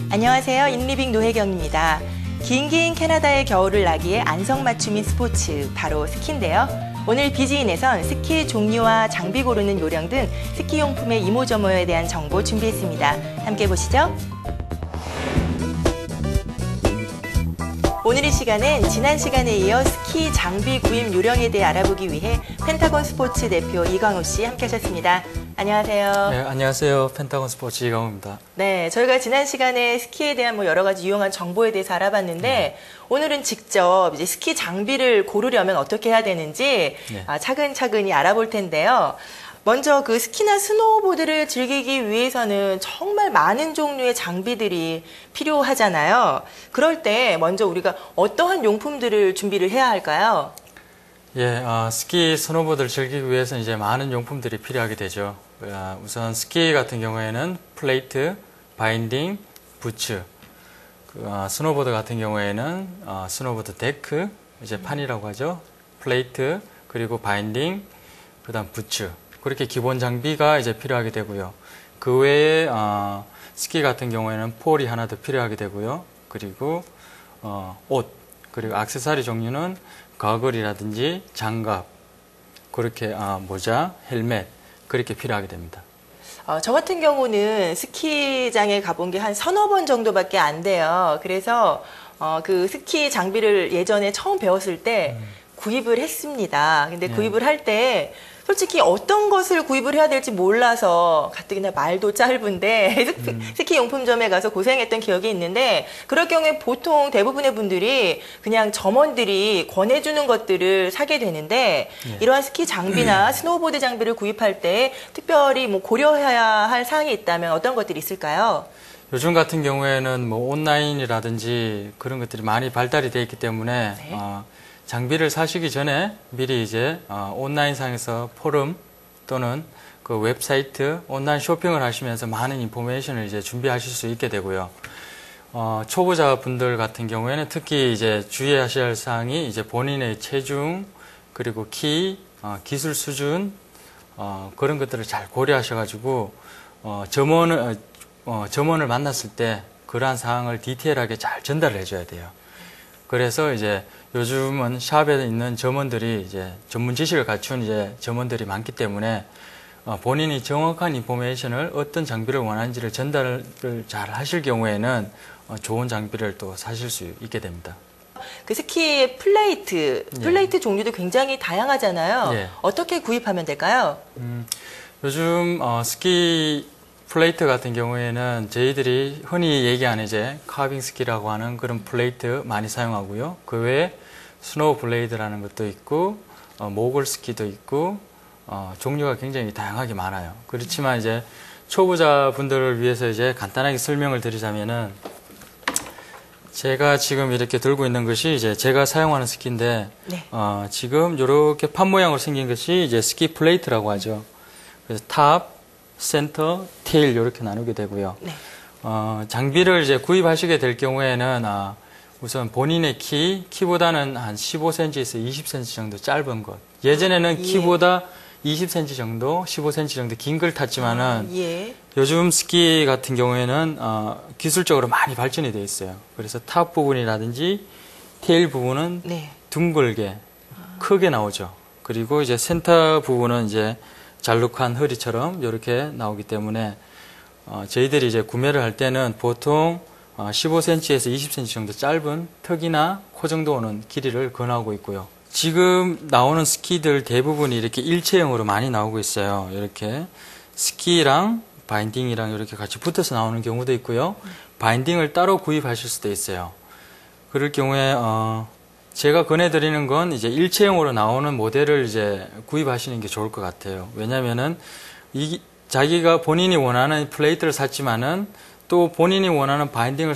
안녕하세요. 인리빙 노혜경입니다. 긴긴 캐나다의 겨울을 나기에 안성맞춤인 스포츠, 바로 스키인데요. 오늘 비지인에선 스키 종류와 장비 고르는 요령 등 스키 용품의 이모저모에 대한 정보 준비했습니다. 함께 보시죠. 오늘 이 시간은 지난 시간에 이어 스키 장비 구입 요령에 대해 알아보기 위해 펜타곤 스포츠 대표 이광우 씨 함께 하셨습니다. 안녕하세요. 네, 안녕하세요. 펜타곤 스포츠 이광우입니다. 네, 저희가 지난 시간에 스키에 대한 여러 가지 유용한 정보에 대해서 알아봤는데 오늘은 직접 이제 스키 장비를 고르려면 어떻게 해야 되는지 차근차근히 알아볼 텐데요. 먼저 그 스키나 스노우보드를 즐기기 위해서는 정말 많은 종류의 장비들이 필요하잖아요. 그럴 때 먼저 우리가 어떠한 용품들을 준비를 해야 할까요? 예, 스키, 스노보드를 즐기기 위해서는 이제 많은 용품들이 필요하게 되죠. 우선 스키 같은 경우에는 플레이트, 바인딩, 부츠. 스노보드 같은 경우에는 스노보드 데크, 이제 판이라고 하죠. 플레이트, 그리고 바인딩, 그다음 부츠. 그렇게 기본 장비가 이제 필요하게 되고요. 그 외에 스키 같은 경우에는 폴이 하나 더 필요하게 되고요. 그리고 옷, 그리고 액세서리 종류는 거글이라든지 장갑, 그렇게 모자, 헬멧 그렇게 필요하게 됩니다. 저 같은 경우는 스키장에 가본 게 한 서너 번 정도밖에 안 돼요. 그래서 그 스키 장비를 예전에 처음 배웠을 때 구입을 했습니다. 근데 구입을 할 때 솔직히 어떤 것을 구입을 해야 될지 몰라서 가뜩이나 말도 짧은데 스키 용품점에 가서 고생했던 기억이 있는데, 그럴 경우에 보통 대부분의 분들이 그냥 점원들이 권해주는 것들을 사게 되는데 이러한 스키 장비나 스노우보드 장비를 구입할 때 특별히 고려해야 할 사항이 있다면 어떤 것들이 있을까요? 요즘 같은 경우에는 온라인이라든지 그런 것들이 많이 발달이 되어 있기 때문에 장비를 사시기 전에 미리 이제 온라인상에서 포럼 또는 그 웹사이트 온라인 쇼핑을 하시면서 많은 인포메이션을 이제 준비하실 수 있게 되고요. 초보자분들 같은 경우에는 특히 이제 주의하셔야 할 사항이 이제 본인의 체중, 그리고 키, 기술 수준, 그런 것들을 잘 고려하셔가지고 점원을 만났을 때 그러한 사항을 디테일하게 잘 전달을 해줘야 돼요. 그래서 이제 요즘은 샵에 있는 점원들이 이제 전문 지식을 갖춘 이제 점원들이 많기 때문에 본인이 정확한 인포메이션을 어떤 장비를 원하는지를 전달을 잘 하실 경우에는 좋은 장비를 또 사실 수 있게 됩니다. 그 스키의 플레이트 종류도 굉장히 다양하잖아요. 어떻게 구입하면 될까요? 요즘 스키 플레이트 같은 경우에는 저희들이 흔히 얘기하는 이제 카빙 스키라고 하는 그런 플레이트 많이 사용하고요. 그 외에 스노우 블레이드라는 것도 있고 모글 스키도 있고 종류가 굉장히 다양하게 많아요. 그렇지만 이제 초보자분들을 위해서 이제 간단하게 설명을 드리자면은, 제가 지금 이렇게 들고 있는 것이 이제 제가 사용하는 스키인데 지금 이렇게 판 모양으로 생긴 것이 이제 스키 플레이트라고 하죠. 그래서 탑, 센터, 테일 이렇게 나누게 되고요. 장비를 이제 구입하시게 될 경우에는 우선 본인의 키보다는 한 15cm에서 20cm 정도 짧은 것. 예전에는 키보다 20cm 정도, 15cm 정도 긴 걸 탔지만은 요즘 스키 같은 경우에는 기술적으로 많이 발전이 되어 있어요. 그래서 탑 부분이라든지 테일 부분은 둥글게 크게 나오죠. 그리고 이제 센터 부분은 이제 잘룩한 허리처럼 이렇게 나오기 때문에 저희들이 이제 구매를 할 때는 보통 15cm에서 20cm 정도 짧은 턱이나 코 정도 오는 길이를 권하고 있고요. 지금 나오는 스키들 대부분이 이렇게 일체형으로 많이 나오고 있어요. 이렇게 스키랑 바인딩이랑 이렇게 같이 붙어서 나오는 경우도 있고요. 바인딩을 따로 구입하실 수도 있어요. 그럴 경우에 제가 권해드리는 건 이제 일체형으로 나오는 모델을 이제 구입하시는 게 좋을 것 같아요. 왜냐면은 자기가 본인이 원하는 플레이트를 샀지만은 또 본인이 원하는 바인딩을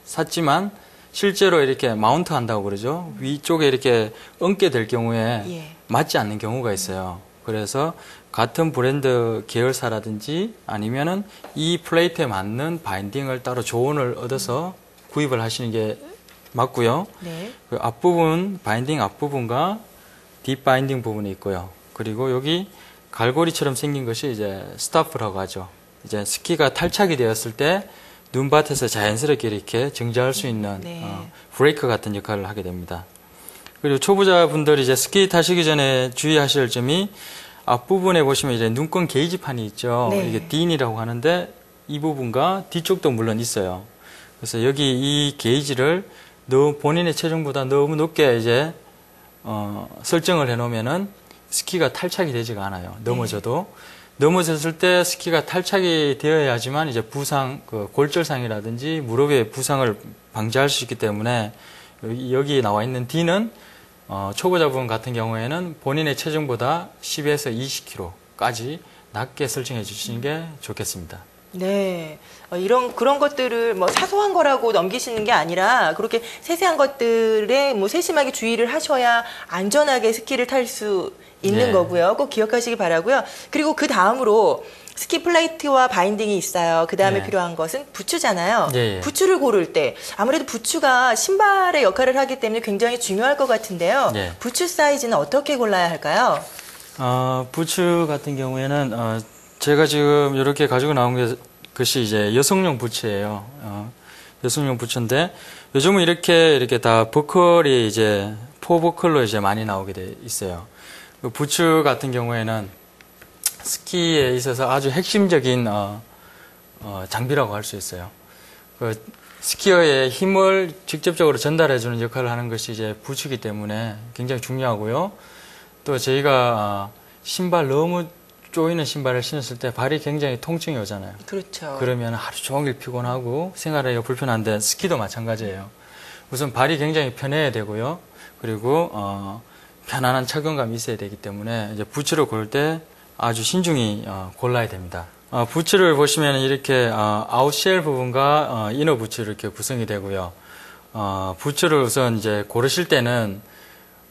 샀지만 실제로 이렇게 마운트 한다고 그러죠. 위쪽에 이렇게 얹게 될 경우에 맞지 않는 경우가 있어요. 그래서 같은 브랜드 계열사라든지 아니면은 이 플레이트에 맞는 바인딩을 따로 조언을 얻어서 구입을 하시는 게 맞고요. 네. 그 앞부분, 바인딩 앞부분과 딥 바인딩 부분이 있고요. 그리고 여기 갈고리처럼 생긴 것이 이제 스타프라고 하죠. 이제 스키가 탈착이 되었을 때 눈밭에서 자연스럽게 이렇게 정지할 수 있는 네. 브레이크 같은 역할을 하게 됩니다. 그리고 초보자분들이 이제 스키 타시기 전에 주의하실 점이 앞부분에 보시면 이제 눈금 게이지판이 있죠. 네. 이게 딘이라고 하는데 이 부분과 뒤쪽도 물론 있어요. 그래서 여기 이 게이지를 본인의 체중보다 너무 높게 이제 설정을 해놓으면은 스키가 탈착이 되지가 않아요. 넘어져도. 넘어졌을 때 스키가 탈착이 되어야지만 이제 부상, 그 골절상이라든지 무릎의 부상을 방지할 수 있기 때문에 여기 나와 있는 D는 초보자분 같은 경우에는 본인의 체중보다 10에서 20kg까지 낮게 설정해 주시는 게 좋겠습니다. 네. 그런 것들을 뭐 사소한 거라고 넘기시는 게 아니라 그렇게 세세한 것들에 뭐 세심하게 주의를 하셔야 안전하게 스키를 탈 수 있는 네. 거고요. 꼭 기억하시기 바라고요. 그리고 그 다음으로 스키 플레이트와 바인딩이 있어요. 그 다음에 네. 필요한 것은 부츠잖아요. 예. 부츠를 고를 때 아무래도 부츠가 신발의 역할을 하기 때문에 굉장히 중요할 것 같은데요. 예. 부츠 사이즈는 어떻게 골라야 할까요? 부츠 같은 경우에는 제가 지금 이렇게 가지고 나온 것이 이제 여성용 부츠예요. 여성용 부츠인데 요즘은 이렇게 다 버클이 이제 포버클로 이제 많이 나오게 돼 있어요. 그 부츠 같은 경우에는 스키에 있어서 아주 핵심적인 장비라고 할 수 있어요. 그 스키어의 힘을 직접적으로 전달해주는 역할을 하는 것이 이제 부츠이기 때문에 굉장히 중요하고요. 또 저희가 신발 너무 조이는 신발을 신었을 때 발이 굉장히 통증이 오잖아요. 그렇죠. 그러면 하루 종일 피곤하고 생활하기가 불편한데 스키도 마찬가지예요. 우선 발이 굉장히 편해야 되고요. 그리고 편안한 착용감이 있어야 되기 때문에 이제 부츠를 고를 때 아주 신중히 골라야 됩니다. 부츠를 보시면 이렇게 아웃쉘 부분과 이너 부츠 이렇게 구성이 되고요. 부츠를 우선 이제 고르실 때는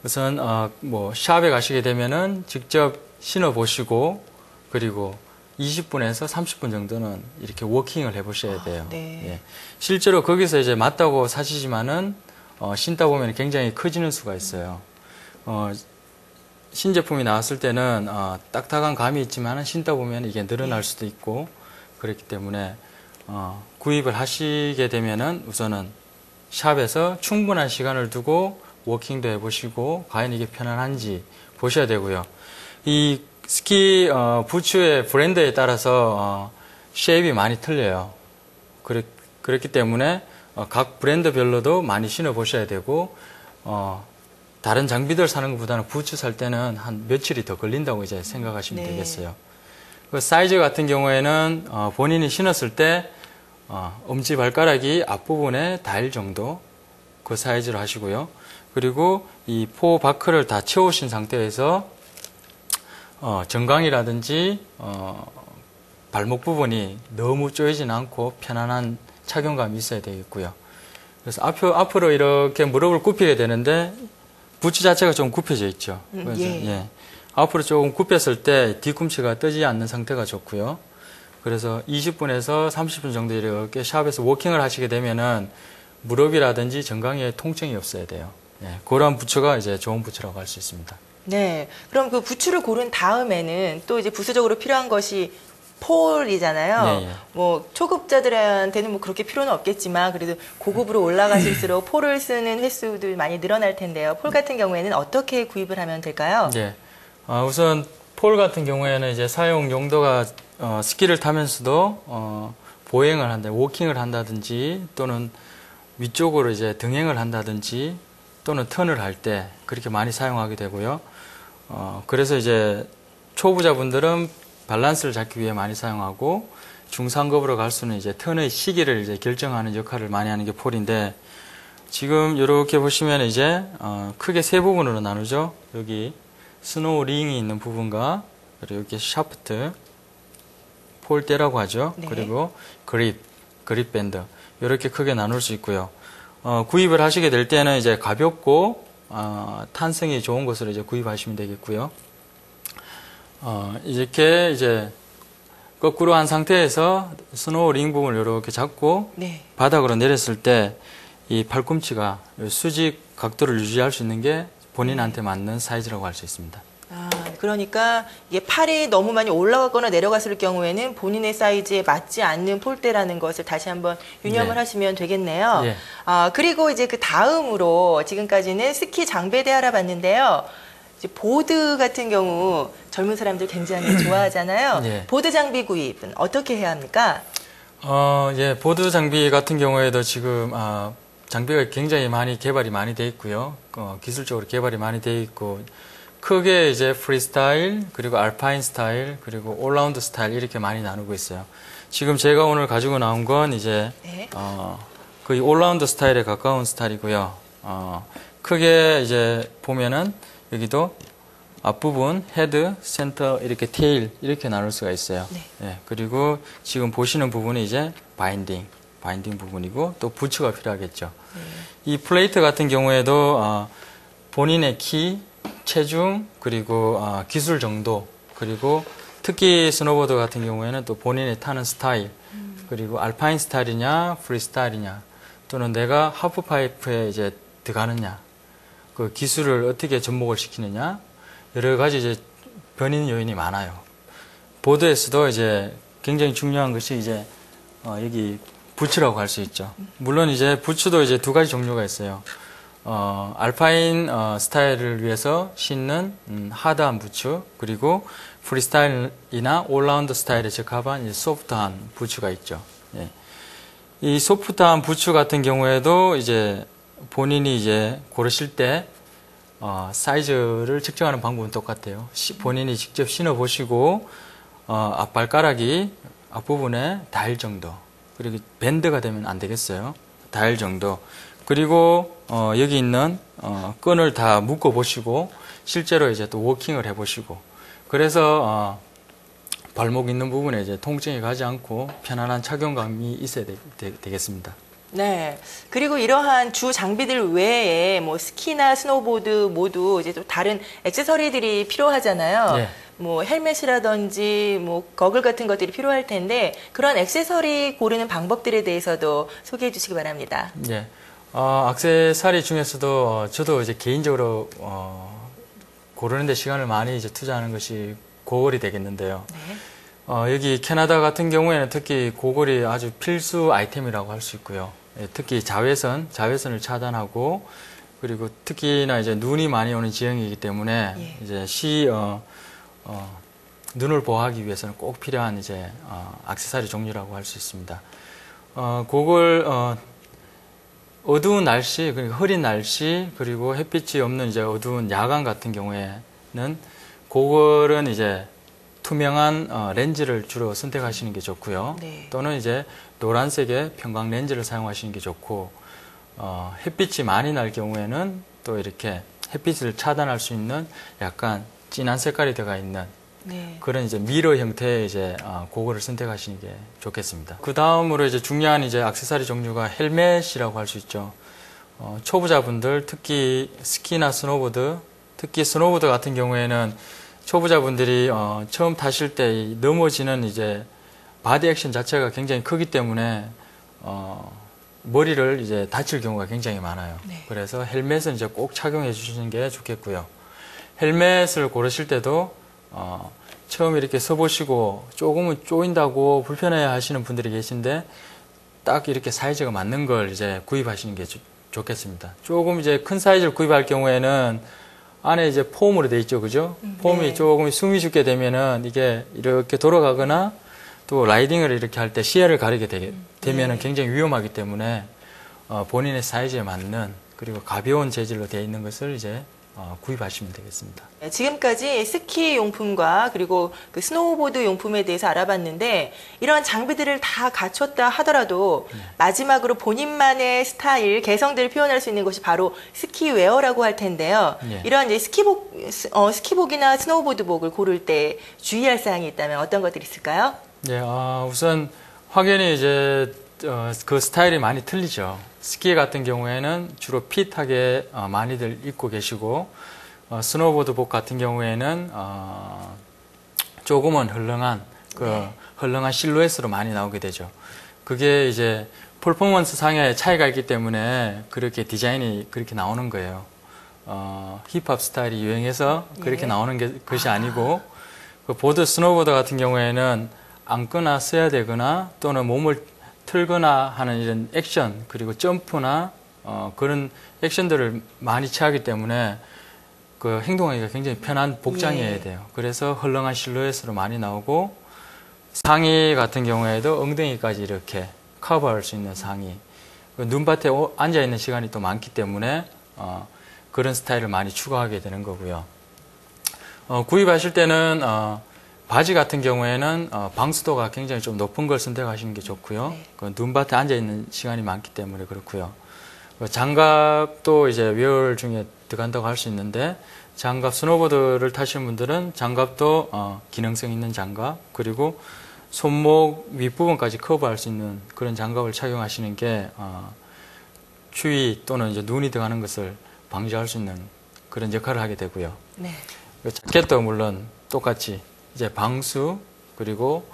우선 뭐 샵에 가시게 되면은 직접 신어 보시고 그리고 20분에서 30분 정도는 이렇게 워킹을 해 보셔야 돼요. 네. 예. 실제로 거기서 이제 맞다고 사시지만은 신다 보면 굉장히 커지는 수가 있어요. 신제품이 나왔을 때는 딱딱한 감이 있지만 신다 보면 이게 늘어날 수도 있고 그렇기 때문에 구입을 하시게 되면은 우선은 샵에서 충분한 시간을 두고 워킹도 해보시고 과연 이게 편안한지 보셔야 되고요. 이 스키 부츠의 브랜드에 따라서 쉐입이 많이 틀려요. 그렇기 때문에 각 브랜드별로도 많이 신어 보셔야 되고 다른 장비들 사는 것보다는 부츠 살 때는 한 며칠이 더 걸린다고 이제 생각하시면 네. 되겠어요. 그 사이즈 같은 경우에는 본인이 신었을 때 엄지 발가락이 앞부분에 닿을 정도 그 사이즈로 하시고요. 그리고 이 포 바크를 다 채우신 상태에서 정강이라든지 발목 부분이 너무 조이진 않고 편안한 착용감이 있어야 되겠고요. 그래서 앞으로 이렇게 무릎을 굽히게 되는데 부츠 자체가 좀 굽혀져 있죠. 그래서 예. 앞으로 조금 굽혔을 때 뒤꿈치가 뜨지 않는 상태가 좋고요. 그래서 20분에서 30분 정도 이렇게 샵에서 워킹을 하시게 되면은 무릎이라든지 정강이에 통증이 없어야 돼요. 예, 그런 부츠가 이제 좋은 부츠라고 할 수 있습니다. 네. 그럼 그 부츠를 고른 다음에는 또 이제 부수적으로 필요한 것이 폴이잖아요. 네, 예. 뭐 초급자들한테는 뭐 그렇게 필요는 없겠지만 그래도 고급으로 올라가실수록 폴을 쓰는 횟수도 많이 늘어날 텐데요. 폴 같은 경우에는 어떻게 구입을 하면 될까요? 네. 우선 폴 같은 경우에는 이제 사용 용도가 스키를 타면서도 보행을 한다, 워킹을 한다든지 또는 위쪽으로 이제 등행을 한다든지 또는 턴을 할 때 그렇게 많이 사용하게 되고요. 그래서 이제 초보자분들은 밸런스를 잡기 위해 많이 사용하고 중상급으로 갈수는 이제 턴의 시기를 이제 결정하는 역할을 많이 하는 게 폴인데 지금 이렇게 보시면 이제 크게 세 부분으로 나누죠. 여기 스노우 링이 있는 부분과 그리고 이렇게 샤프트, 폴대라고 하죠. 네. 그리고 그립 밴드 이렇게 크게 나눌 수 있고요. 구입을 하시게 될 때는 이제 가볍고 탄성이 좋은 것으로 이제 구입하시면 되겠고요. 이렇게 이제 거꾸로 한 상태에서 스노우 링 부분을 이렇게 잡고 네. 바닥으로 내렸을 때 이 팔꿈치가 수직 각도를 유지할 수 있는 게 본인한테 맞는 사이즈라고 할 수 있습니다. 아, 그러니까 이게 팔이 너무 많이 올라가거나 내려갔을 경우에는 본인의 사이즈에 맞지 않는 폴대라는 것을 다시 한번 유념을 네. 하시면 되겠네요. 예. 아, 그리고 이제 그 다음으로 지금까지는 스키 장비에 대해 알아봤는데요. 이제 보드 같은 경우 젊은 사람들 굉장히 좋아하잖아요. 예. 보드 장비 구입은 어떻게 해야 합니까? 예, 보드 장비 같은 경우에도 지금 장비가 굉장히 개발이 많이 돼 있고요. 기술적으로 개발이 많이 돼 있고 크게 이제 프리스타일, 그리고 알파인 스타일, 그리고 올라운드 스타일 이렇게 많이 나누고 있어요. 지금 제가 오늘 가지고 나온 건 이제 네. 거의 올라운드 스타일에 가까운 스타일이고요. 크게 이제 보면은 여기도 앞부분, 헤드, 센터, 이렇게 테일 이렇게 나눌 수가 있어요. 네. 예, 그리고 지금 보시는 부분이 이제 바인딩 부분이고 또 부츠가 필요하겠죠. 이 플레이트 같은 경우에도 본인의 키, 체중, 그리고 기술 정도, 그리고 특히 스노보드 같은 경우에는 또 본인이 타는 스타일, 그리고 알파인 스타일이냐, 프리스타일이냐, 또는 내가 하프파이프에 이제 들어가느냐, 그 기술을 어떻게 접목을 시키느냐, 여러 가지 이제 변인 요인이 많아요. 보드에서도 이제 굉장히 중요한 것이 이제 여기 부츠라고 할 수 있죠. 물론 이제 부츠도 이제 두 가지 종류가 있어요. 알파인 스타일을 위해서 신는 하드한 부츠, 그리고 프리스타일이나 올라운드 스타일에 적합한 이제 소프트한 부츠가 있죠. 예. 이 소프트한 부츠 같은 경우에도 이제 본인이 이제 고르실 때 사이즈를 측정하는 방법은 똑같아요. 본인이 직접 신어 보시고 앞발가락이 앞부분에 닿을 정도, 그리고 밴드가 되면 안 되겠어요. 닿을 정도. 그리고 여기 있는 끈을 다 묶어 보시고 실제로 이제 또 워킹을 해 보시고, 그래서 발목 있는 부분에 이제 통증이 가지 않고 편안한 착용감이 있어야 되겠습니다. 네. 그리고 이러한 주 장비들 외에 뭐 스키나 스노보드 모두 이제 또 다른 액세서리들이 필요하잖아요. 네. 뭐 헬멧이라든지 뭐 거글 같은 것들이 필요할 텐데 그런 액세서리 고르는 방법들에 대해서도 소개해 주시기 바랍니다. 네. 액세서리 중에서도 저도 이제 개인적으로 고르는데 시간을 많이 이제 투자하는 것이 고글이 되겠는데요. 네. 여기 캐나다 같은 경우에는 특히 고글이 아주 필수 아이템이라고 할 수 있고요. 예, 특히 자외선을 차단하고, 그리고 특히나 이제 눈이 많이 오는 지형이기 때문에 예. 이제 눈을 보호하기 위해서는 꼭 필요한 이제 액세서리 종류라고 할 수 있습니다. 고글 어두운 날씨, 그리고 흐린 날씨, 그리고 햇빛이 없는 이제 어두운 야간 같은 경우에는 고글은 이제 투명한 렌즈를 주로 선택하시는 게 좋고요. 네. 또는 이제 노란색의 편광 렌즈를 사용하시는 게 좋고, 햇빛이 많이 날 경우에는 또 이렇게 햇빛을 차단할 수 있는 약간 진한 색깔이 들어가 있는 네. 그런 이제 미러 형태의 이제 고글을 선택하시는 게 좋겠습니다. 그 다음으로 이제 중요한 이제 액세서리 종류가 헬멧이라고 할 수 있죠. 초보자분들, 특히 스키나 스노보드, 특히 스노보드 같은 경우에는 초보자분들이 처음 타실 때 넘어지는 이제 바디 액션 자체가 굉장히 크기 때문에 머리를 이제 다칠 경우가 굉장히 많아요. 네. 그래서 헬멧은 이제 꼭 착용해 주시는 게 좋겠고요. 헬멧을 고르실 때도 처음 이렇게 서보시고 조금은 쪼인다고 불편해 하시는 분들이 계신데 딱 이렇게 사이즈가 맞는 걸 이제 구입하시는 게 좋겠습니다. 조금 이제 큰 사이즈를 구입할 경우에는 안에 이제 폼으로 돼 있죠, 그죠? 폼이 네. 조금 숨이 죽게 되면은 이게 이렇게 돌아가거나 또 라이딩을 이렇게 할 때 시야를 가리게 되면은 네. 굉장히 위험하기 때문에 본인의 사이즈에 맞는, 그리고 가벼운 재질로 되어 있는 것을 이제 구입하시면 되겠습니다. 네, 지금까지 스키 용품과 그리고 그 스노우보드 용품에 대해서 알아봤는데 이런 장비들을 다 갖췄다 하더라도 마지막으로 본인만의 스타일, 개성들을 표현할 수 있는 것이 바로 스키웨어라고 할 텐데요. 네. 이런 이제 스키복이나 스노우보드복을 고를 때 주의할 사항이 있다면 어떤 것들이 있을까요? 네, 우선 확연히 이제 그 스타일이 많이 틀리죠. 스키 같은 경우에는 주로 핏하게 많이들 입고 계시고, 스노보드복 같은 경우에는 조금은 헐렁한 실루엣으로 많이 나오게 되죠. 그게 이제 퍼포먼스 상의 차이가 있기 때문에 그렇게 디자인이 그렇게 나오는 거예요. 힙합 스타일이 유행해서 그렇게 나오는 것이 아니고, 그 보드, 스노보드 같은 경우에는 앉거나 써야 되거나 또는 몸을 틀거나 하는 이런 액션, 그리고 점프나 그런 액션들을 많이 취하기 때문에 그 행동하기가 굉장히 편한 복장이어야 돼요. 그래서 헐렁한 실루엣으로 많이 나오고, 상의 같은 경우에도 엉덩이까지 이렇게 커버할 수 있는 상의, 눈밭에 앉아 있는 시간이 또 많기 때문에 그런 스타일을 많이 추구하게 되는 거고요. 구입하실 때는 바지 같은 경우에는 방수도가 굉장히 좀 높은 걸 선택하시는 게 좋고요. 네. 그 눈밭에 앉아 있는 시간이 많기 때문에 그렇고요. 장갑도 이제 웨어 중에 들어간다고 할 수 있는데, 장갑, 스노보드를 타시는 분들은 장갑도 기능성 있는 장갑, 그리고 손목 윗부분까지 커버할 수 있는 그런 장갑을 착용하시는 게 추위 또는 이제 눈이 들어가는 것을 방지할 수 있는 그런 역할을 하게 되고요. 네. 자켓도 물론 똑같이 이제 방수, 그리고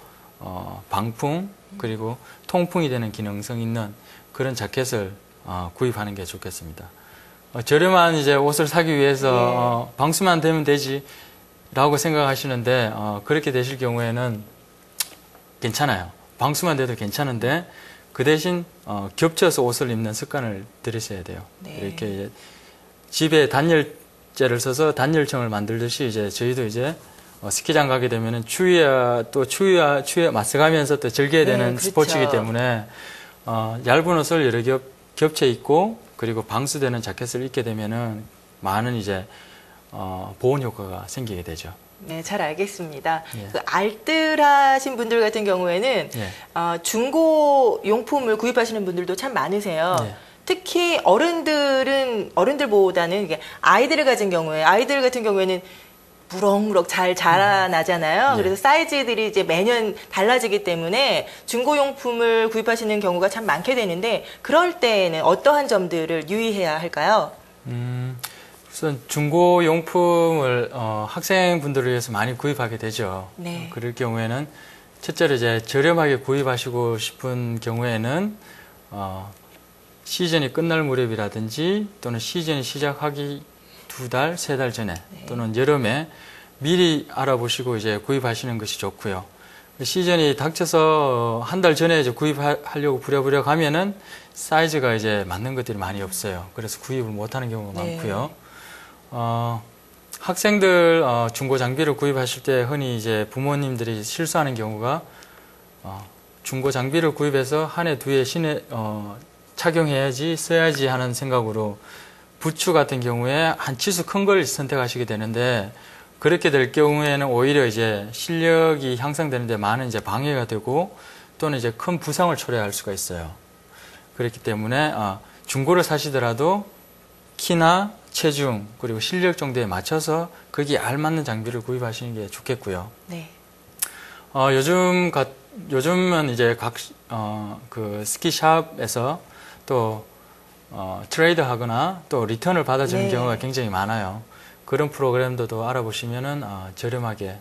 방풍, 그리고 통풍이 되는 기능성 있는 그런 자켓을 구입하는 게 좋겠습니다. 저렴한 이제 옷을 사기 위해서 방수만 되면 되지라고 생각하시는데 그렇게 되실 경우에는 괜찮아요. 방수만 돼도 괜찮은데 그 대신 겹쳐서 옷을 입는 습관을 들이셔야 돼요. 네. 이렇게 이제 집에 단열재를 써서 단열청을 만들듯이 이제 저희도 이제 스키장 가게 되면은 추위에 맞서가면서 또 즐겨야 되는 그렇죠. 스포츠이기 때문에 얇은 옷을 여러 겹쳐 입고, 그리고 방수되는 자켓을 입게 되면은 많은 이제 보온 효과가 생기게 되죠. 네, 잘 알겠습니다. 예. 그 알뜰하신 분들 같은 경우에는 중고 용품을 구입하시는 분들도 참 많으세요. 예. 특히 어른들보다는 이게 아이들 같은 경우에는 무럭무럭 잘 자라나잖아요. 그래서 사이즈들이 이제 매년 달라지기 때문에 중고용품을 구입하시는 경우가 참 많게 되는데, 그럴 때에는 어떠한 점들을 유의해야 할까요? 우선 중고용품을 학생분들을 위해서 많이 구입하게 되죠. 네. 그럴 경우에는 첫째로 이제 저렴하게 구입하시고 싶은 경우에는 시즌이 끝날 무렵이라든지 또는 시즌이 시작하기 2달, 3달 전에 또는 여름에 미리 알아보시고 이제 구입하시는 것이 좋고요. 시즌이 닥쳐서 한 달 전에 이제 구입하려고 부랴부랴 가면은 사이즈가 이제 맞는 것들이 많이 없어요. 그래서 구입을 못하는 경우가 많고요. 학생들 중고 장비를 구입하실 때 흔히 이제 부모님들이 실수하는 경우가 중고 장비를 구입해서 한 해, 2해 착용해야지, 써야지 하는 생각으로 부츠 같은 경우에 한 치수 큰 걸 선택하시게 되는데, 그렇게 될 경우에는 오히려 이제 실력이 향상되는데 많은 이제 방해가 되고 또는 이제 큰 부상을 초래할 수가 있어요. 그렇기 때문에 중고를 사시더라도 키나 체중 그리고 실력 정도에 맞춰서 거기에 알맞는 장비를 구입하시는 게 좋겠고요. 네. 요즘은 이제 그 스키샵에서 또 트레이드 하거나 또 리턴을 받아주는 경우가 굉장히 많아요. 그런 프로그램들도 알아보시면은 저렴하게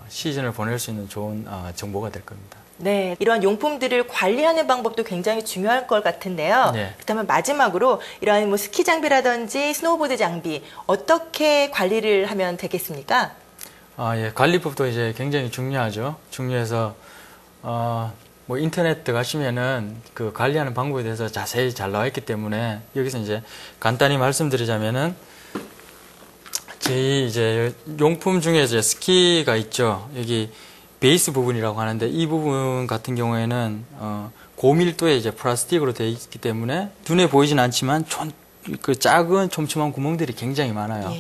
시즌을 보낼 수 있는 좋은 정보가 될 겁니다. 네, 이러한 용품들을 관리하는 방법도 굉장히 중요할 것 같은데요. 그렇다면 마지막으로 이러한 뭐 스키 장비라든지 스노우보드 장비 어떻게 관리를 하면 되겠습니까? 예, 관리법도 이제 굉장히 중요하죠. 중요해서 뭐 인터넷 들어가시면은 그 관리하는 방법에 대해서 자세히 잘 나와 있기 때문에 여기서 이제 간단히 말씀드리자면은 저희 이제 용품 중에 이제 스키가 있죠. 여기 베이스 부분이라고 하는데 이 부분 같은 경우에는 고밀도의 이제 플라스틱으로 되어 있기 때문에 눈에 보이진 않지만 그 작은 촘촘한 구멍들이 굉장히 많아요.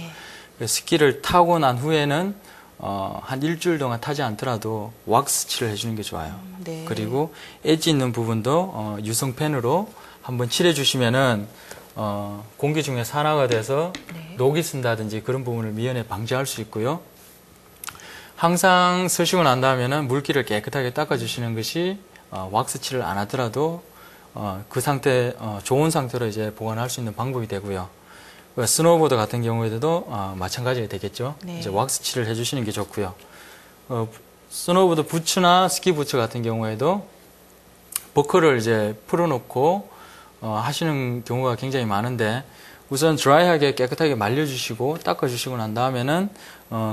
스키를 타고 난 후에는 한 일주일 동안 타지 않더라도 왁스 칠을 해주는 게 좋아요. 그리고 엣지 있는 부분도 유성펜으로 한번 칠해 주시면은 공기 중에 산화가 돼서 녹이 쓴다든지 그런 부분을 미연에 방지할 수 있고요. 항상 쓰시고 난 다음에는 물기를 깨끗하게 닦아주시는 것이 왁스 칠을 안 하더라도 그 상태 좋은 상태로 이제 보관할 수 있는 방법이 되고요. 스노우보드 같은 경우에도 마찬가지가 되겠죠. 이제 왁스 칠을 해주시는 게 좋고요. 스노우보드 부츠나 스키 부츠 같은 경우에도 버클을 이제 풀어놓고 하시는 경우가 굉장히 많은데 우선 드라이하게 깨끗하게 말려주시고 닦아주시고 난 다음에는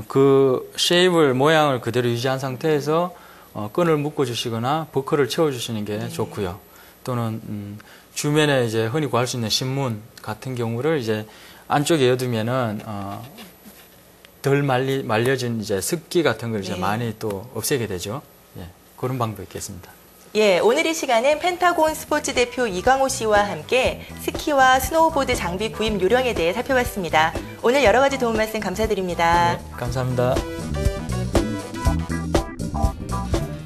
그 쉐입을 모양을 그대로 유지한 상태에서 끈을 묶어주시거나 버클을 채워주시는 게 좋고요. 또는 주변에 이제 흔히 구할 수 있는 신문 같은 경우를 이제 안쪽에 여두면은 덜 말려진 이제 습기 같은 걸 이제 많이 또 없애게 되죠. 예, 그런 방법이 있겠습니다. 예, 오늘 이 시간은 펜타곤 스포츠 대표 이광호 씨와 함께 스키와 스노우보드 장비 구입 요령에 대해 살펴봤습니다. 오늘 여러 가지 도움 말씀 감사드립니다. 네, 감사합니다.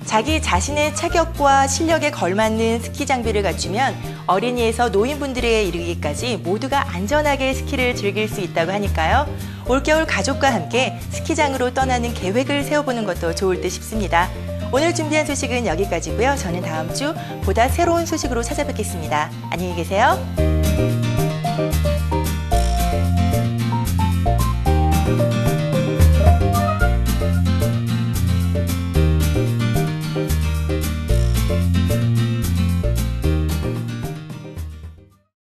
자기 자신의 체격과 실력에 걸맞는 스키 장비를 갖추면 어린이에서 노인분들에 이르기까지 모두가 안전하게 스키를 즐길 수 있다고 하니까요. 올겨울 가족과 함께 스키장으로 떠나는 계획을 세워보는 것도 좋을 듯 싶습니다. 오늘 준비한 소식은 여기까지고요. 저는 다음 주 보다 새로운 소식으로 찾아뵙겠습니다. 안녕히 계세요.